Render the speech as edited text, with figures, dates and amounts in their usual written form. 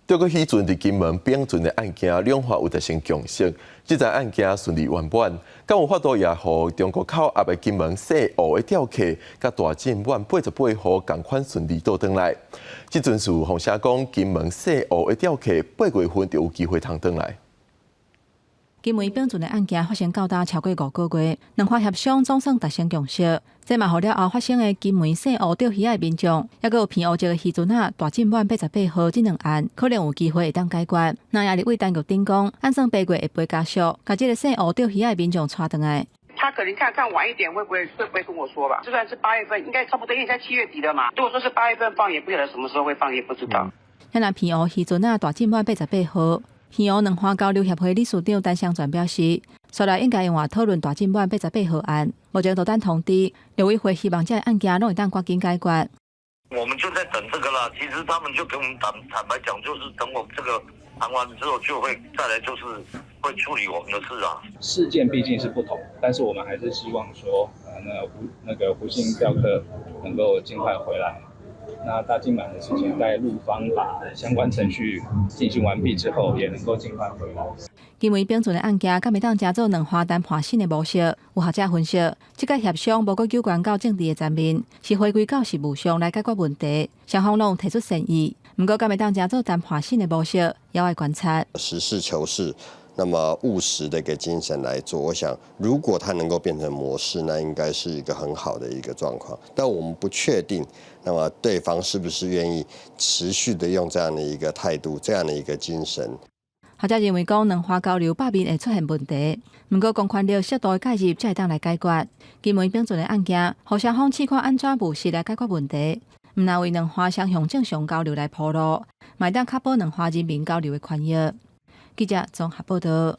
对个迄阵伫金门并存的案件，两方有达成共识，这桩案件顺利圆满，敢有法度也互中国口压的金门西湖的钓客，甲大进湾88号同款顺利倒转来。这阵是红社讲金门西湖的钓客8月份就有机会通转来。金门并存的案件发生到达超过5个月，两方协商总算达成共识。这嘛，互了后发生的金门西湖钓鱼仔的民众，还有偏乌石的渔船仔大进湾88号这两案，可能有机会会当解决。那也立委当局顶讲，按算8月会加速，把这个西湖钓鱼仔的民众带回来。他可能看晚一点会不会跟我说吧？就算是8月份，应该差不多，因为才7月底了嘛。如果说是8月份放，也不晓得什么时候会放，也不知道。那偏乌渔船仔大进湾88号。偏乌两岸交流协会理事长陈湘全表示，稍来应该用话讨论大进湾88号案，目前都等通知，刘委会希望这个案件拢会当赶紧解决。我们就在等这个啦。其实他们就跟我们坦白讲，就是等我们这个谈完之后，就会再来就是会处理我们的事啊。事件毕竟是不同，但是我们还是希望说，那个胡姓钓客能够尽快回来。那大金门的事情，在陆方把相关程序进行完毕之后，也能够尽快回来。因为并存的案件，敢会当加做两方谈判新的模式。有学者分析，这个协商无过有关到政治的层面，是回归到实务上来解决问题。双方拢提出善意，不过敢会当加做谈判新的模式，也要观察。实事求是。那么务实的一个精神来做，我想如果它能够变成模式，那应该是一个很好的一个状况。但我们不确定，那么对方是不是愿意持续的用这样的一个态度、这样的一个精神。学者认为讲两岸交流百面会出现问题，不过公权力适度的介入才会当来解决。金门并存的案件，互双方试看安怎务实来解决问题，唔难为两岸双向正常交流来铺路，卖当确保两岸人民交流的权益。记者综合报道。